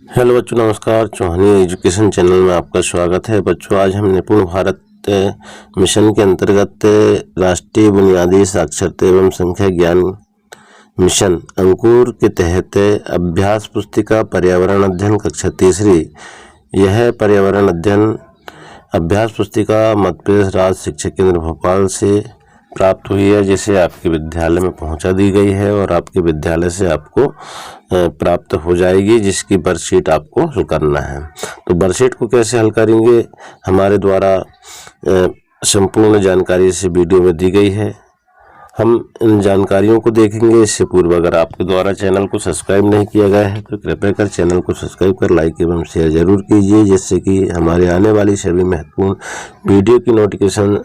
Hello बच्चों, नमस्कार। चौहानी education channel में आपका स्वागत है। बच्चों, आज हम निपुण भारत मिशन के अंतर्गत राष्ट्रीय बुनियादी साक्षरता एवं संख्या ज्ञान मिशन अंकुर के तहत अभ्यास पुस्तिका पर्यावरण अध्ययन कक्षा तीसरी, यह पर्यावरण अध्ययन अभ्यास पुस्तिका मध्य प्रदेश राज्य शिक्षा केंद्र भोपाल से प्राप्त हुई है, जिसे आपके विद्यालय में पहुंचा दी गई है और आपके विद्यालय से आपको प्राप्त हो जाएगी, जिसकी वर्कशीट आपको हल करना है। तो वर्कशीट को कैसे हल करेंगे, हमारे द्वारा संपूर्ण जानकारी इस वीडियो में दी गई है। हम इन जानकारियों को देखेंगे। इससे पूर्व अगर आपके द्वारा चैनल को सब्सक्राइब नहीं किया गया है तो कृपया कर चैनल को सब्सक्राइब कर लाइक एवं शेयर जरूर कीजिए, जिससे कि हमारे आने वाली सभी महत्वपूर्ण वीडियो की नोटिफिकेशन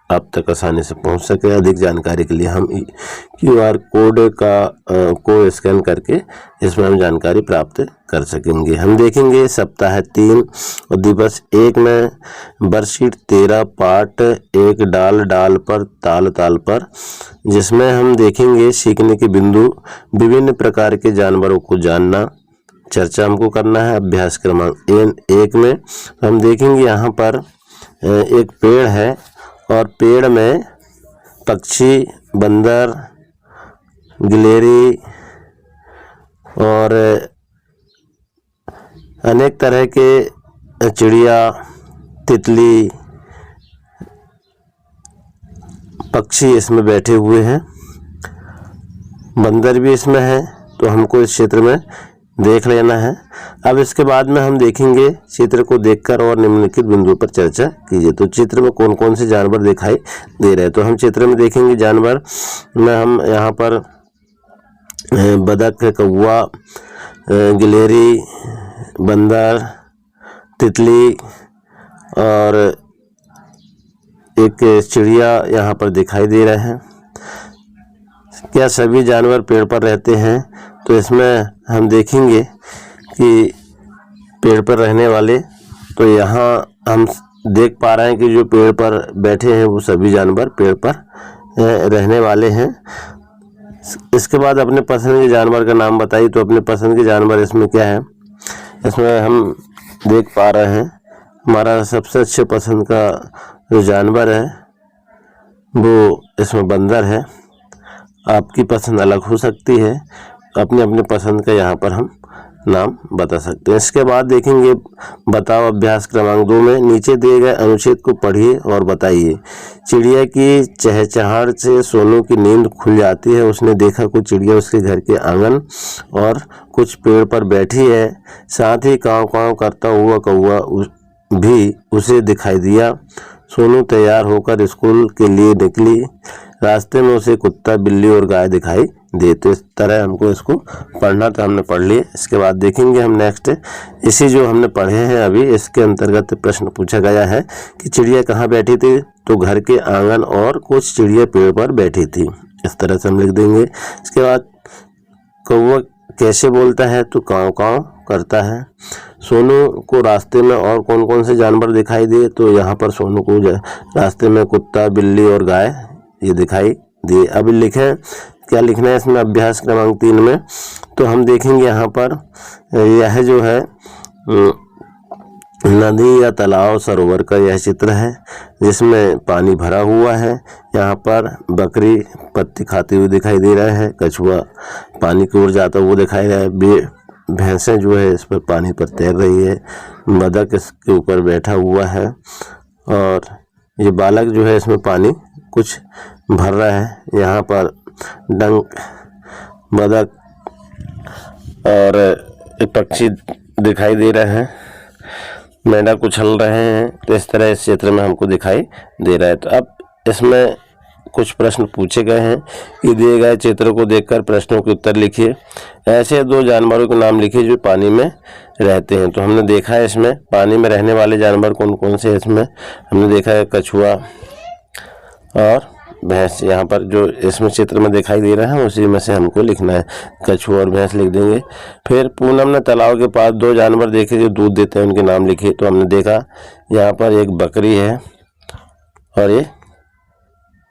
आप तक आसानी से पहुंच सके। अधिक जानकारी के लिए हम QR कोड को स्कैन करके इसमें हम जानकारी प्राप्त कर सकेंगे। हम देखेंगे सप्ताह 3 और दिवस 1 में वर्कशीट 13 पाठ 1 डाल डाल पर ताल ताल पर, जिसमें हम देखेंगे सीखने के बिंदु, विभिन्न प्रकार के जानवरों को जानना, चर्चा हमको करना है। अभ्यास क्रमांक 1 में हम देखेंगे यहाँ पर एक पेड़ है और पेड़ में पक्षी, बंदर, गिलहरी और अनेक तरह के चिड़िया, तितली, पक्षी इसमें बैठे हुए हैं। बंदर भी इसमें है, तो हमको इस क्षेत्र में देख लेना है। अब इसके बाद में हम देखेंगे चित्र को देखकर और निम्नलिखित बिंदुओं पर चर्चा कीजिए। तो चित्र में कौन कौन से जानवर दिखाई दे रहे हैं, तो हम चित्र में देखेंगे जानवर में हम यहाँ पर बतख, कौवा, गिलहरी, बंदर, तितली और एक चिड़िया यहाँ पर दिखाई दे रहे हैं। क्या सभी जानवर पेड़ पर रहते हैं, तो इसमें हम देखेंगे कि पेड़ पर रहने वाले, तो यहाँ हम देख पा रहे हैं कि जो पेड़ पर बैठे हैं वो सभी जानवर पेड़ पर रहने वाले हैं। इसके बाद अपने पसंद के जानवर का नाम बताइए। तो अपने पसंद के जानवर इसमें क्या है, इसमें हम देख पा रहे हैं हमारा सबसे अच्छे पसंद का जो जानवर है वो इसमें बंदर है। आपकी पसंद अलग हो सकती है, अपने अपने पसंद का यहाँ पर हम नाम बता सकते हैं। इसके बाद देखेंगे बताओ अभ्यास क्रमांक 2 में नीचे दिए गए अनुच्छेद को पढ़िए और बताइए। चिड़िया की चहचहाहट से सोनू की नींद खुल जाती है। उसने देखा कुछ चिड़िया उसके घर के आंगन और कुछ पेड़ पर बैठी है। साथ ही काँव काँव करता हुआ कौवा भी उसे दिखाई दिया। सोनू तैयार होकर स्कूल के लिए निकली। रास्ते में उसे कुत्ता, बिल्ली और गाय दिखाई दे। तो इस तरह हमको इसको पढ़ना, तो हमने पढ़ लिए। इसके बाद देखेंगे हम नेक्स्ट, इसी जो हमने पढ़े हैं अभी, इसके अंतर्गत प्रश्न पूछा गया है कि चिड़िया कहाँ बैठी थी, तो घर के आंगन और कुछ चिड़िया पेड़ पर बैठी थी। इस तरह से हम लिख देंगे। इसके बाद कौवा कैसे बोलता है, तो काँव काँव करता है। सोनू को रास्ते में और कौन कौन से जानवर दिखाई दिए, तो यहाँ पर सोनू को रास्ते में कुत्ता, बिल्ली और गाय ये दिखाई दिए। अभी लिखें, क्या लिखना है इसमें अभ्यास क्रमांक 3 में, तो हम देखेंगे यहाँ पर यह जो है नदी या तालाब, सरोवर का यह चित्र है जिसमें पानी भरा हुआ है। यहाँ पर बकरी पत्ती खाती हुई दिखाई दे रहा है, कछुआ पानी की ओर जाता हुआ दिखाई दे रहा है, भैंसें जो है इस पर पानी पर तैर रही है, बतख इसके ऊपर बैठा हुआ है और ये बालक जो है इसमें पानी कुछ भर रहा है। यहाँ पर डंक, बतख और एक पक्षी दिखाई दे रहे हैं, मेंढक उछल रहे हैं। तो इस तरह इस क्षेत्र में हमको दिखाई दे रहा है। तो अब इसमें कुछ प्रश्न पूछे गए हैं कि दिए गए चित्र को देखकर प्रश्नों के उत्तर लिखिए। ऐसे 2 जानवरों के नाम लिखिए जो पानी में रहते हैं। तो हमने देखा है इसमें पानी में रहने वाले जानवर कौन कौन से, इसमें हमने देखा है कछुआ और भैंस। यहाँ पर जो इसमें चित्र में दिखाई दे रहा है उसी में से हमको लिखना है, कछुआ और भैंस लिख देंगे। फिर पूनम ने तालाब के पास 2 जानवर देखे जो दूध देते हैं, उनके नाम लिखिए। तो हमने देखा यहाँ पर एक बकरी है और ये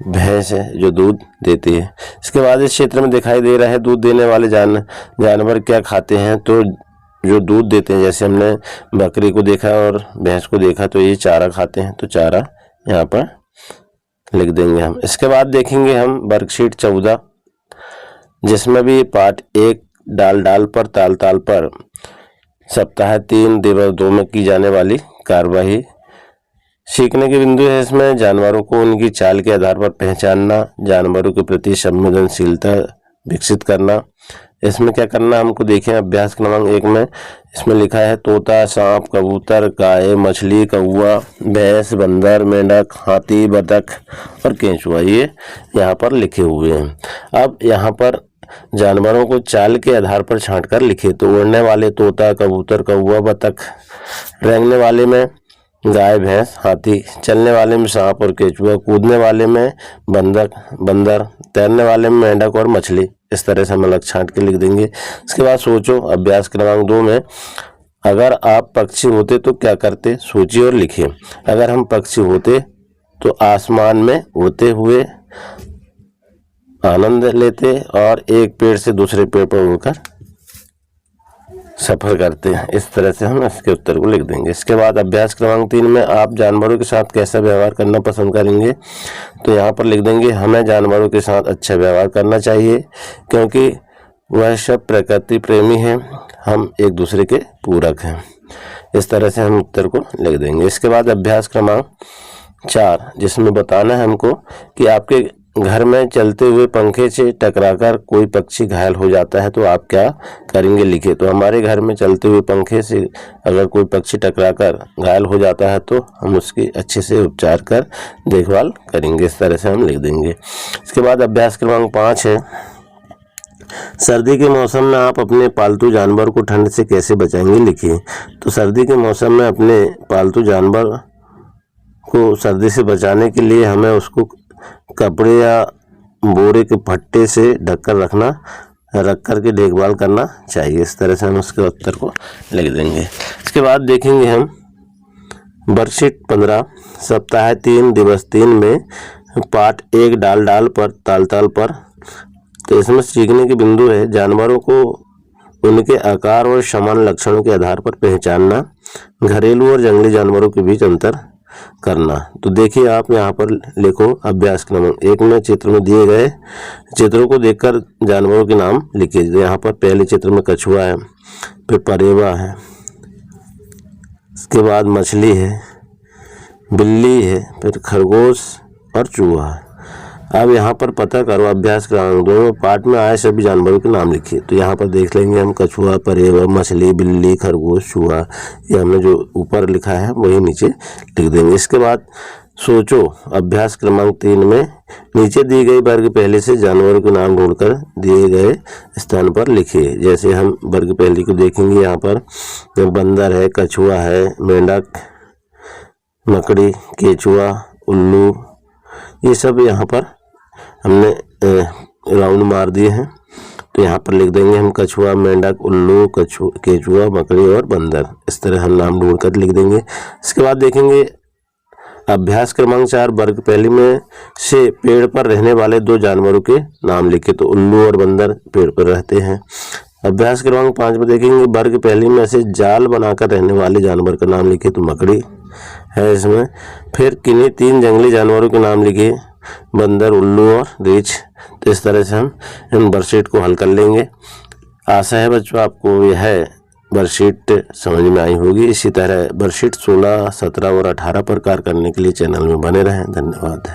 भैंस है जो दूध देती है। इसके बाद इस क्षेत्र में दिखाई दे रहा है दूध देने वाले जानवर क्या खाते हैं, तो जो दूध देते हैं, जैसे हमने बकरी को देखा और भैंस को देखा, तो ये चारा खाते हैं, तो चारा यहाँ पर लिख देंगे हम। इसके बाद देखेंगे हम वर्कशीट 14, जिसमें भी पाठ 1 डाल डाल पर ताल ताल पर सप्ताह 3 दिवस 2 में की जाने वाली कार्यवाही। सीखने के बिंदु है इसमें जानवरों को उनकी चाल के आधार पर पहचानना, जानवरों के प्रति संवेदनशीलता विकसित करना। इसमें क्या करना हमको देखें, अभ्यास क्रमांक 1 में इसमें लिखा है तोता, सांप, कबूतर, गाय, मछली, कौवा, भैंस, बंदर, मेंढक, हाथी, बतख और केंचुआ, ये यहाँ पर लिखे हुए हैं। अब यहाँ पर जानवरों को चाल के आधार पर छांट कर लिखे, तो उड़ने वाले तोता, कबूतर, कौवा, बतख, रेंगने वाले में गाय, भैंस, हाथी, चलने वाले में सांप और केंचुआ, कूदने वाले में बंदर, तैरने वाले में मेंढक और मछली। इस तरह से हम अलग छांट के लिख देंगे। इसके बाद सोचो, अभ्यास क्रमांक 2 में अगर आप पक्षी होते तो क्या करते, सोचिए और लिखिए। अगर हम पक्षी होते तो आसमान में उड़ते हुए आनंद लेते और एक पेड़ से दूसरे पेड़ पर उड़कर सफर करते हैं। इस तरह से हम इसके उत्तर को लिख देंगे। इसके बाद अभ्यास क्रमांक 3 में आप जानवरों के साथ कैसा व्यवहार करना पसंद करेंगे, तो यहाँ पर लिख देंगे हमें जानवरों के साथ अच्छा व्यवहार करना चाहिए, क्योंकि वह सब प्रकृति प्रेमी हैं, हम एक दूसरे के पूरक हैं। इस तरह से हम उत्तर को लिख देंगे। इसके बाद अभ्यास क्रमांक 4, जिसमें बताना है हमको कि आपके घर में चलते हुए पंखे से टकराकर कोई पक्षी घायल हो जाता है तो आप क्या करेंगे, लिखे। तो हमारे घर में चलते हुए पंखे से अगर कोई पक्षी टकराकर घायल हो जाता है तो हम उसकी अच्छे से उपचार कर देखभाल करेंगे। इस तरह से हम लिख देंगे। इसके बाद अभ्यास क्रमांक 5 है, सर्दी के मौसम में आप अपने पालतू जानवर को ठंड से कैसे बचाएंगे, लिखिए। तो सर्दी के मौसम में अपने पालतू जानवर को सर्दी से बचाने के लिए हमें उसको कपड़े या बोरे के फट्टे से ढककर रख कर के देखभाल करना चाहिए। इस तरह से हम उसके उत्तर को लिख देंगे। इसके बाद देखेंगे हम वर्कशीट 15 सप्ताह 3 दिवस 3 में पाठ 1 डाल डाल पर ताल ताल पर। तो इसमें सीखने के बिंदु है जानवरों को उनके आकार और समान लक्षणों के आधार पर पहचानना, घरेलू और जंगली जानवरों के बीच अंतर करना। तो देखिए आप यहाँ पर लिखो अभ्यास क्रमांक 1 में चित्र में दिए गए चित्रों को देखकर जानवरों के नाम लिखिए। तो यहाँ पर पहले चित्र में कछुआ है, फिर परेवा है, इसके बाद मछली है, बिल्ली है, फिर खरगोश और चूहा है। अब यहाँ पर पता करो अभ्यास क्रमांक 2 पाठ में आए सभी जानवरों के नाम लिखिए। तो यहाँ पर देख लेंगे हम कछुआ, परेवा, मछली, बिल्ली, खरगोश, चूहा, ये हमने जो ऊपर लिखा है वही नीचे लिख देंगे। इसके बाद सोचो अभ्यास क्रमांक 3 में नीचे दी गई वर्ग पहले से जानवरों के नाम ढूंढकर दिए गए स्थान पर लिखिए। जैसे हम वर्ग पहले को देखेंगे, यहाँ पर बंदर है, कछुआ है, मेंढक, मकड़ी, केचुआ, उल्लू, ये सब यहाँ पर हमने राउंड मार दिए हैं। तो यहाँ पर लिख देंगे हम कछुआ, मेंढक, उल्लू, केचुआ, मकड़ी और बंदर। इस तरह हम नाम ढूंढ कर लिख देंगे। इसके बाद देखेंगे अभ्यास क्रमांक 4 वर्ग पहले में से पेड़ पर रहने वाले 2 जानवरों के नाम लिखे। तो उल्लू और बंदर पेड़ पर रहते हैं। अभ्यास क्रमांक 5 में देखेंगे वर्ग पहले में से जाल बनाकर रहने वाले जानवर का नाम लिखे। तो मकड़ी है इसमें। फिर किन्हीं 3 जंगली जानवरों के नाम लिखे, बंदर, उल्लू और रीछ। तो इस तरह से हम इन वर्कशीट को हल कर लेंगे। आशा है बच्चों आपको यह वर्कशीट समझ में आई होगी। इसी तरह वर्कशीट 16, 17 और 18 प्रकार करने के लिए चैनल में बने रहें। धन्यवाद।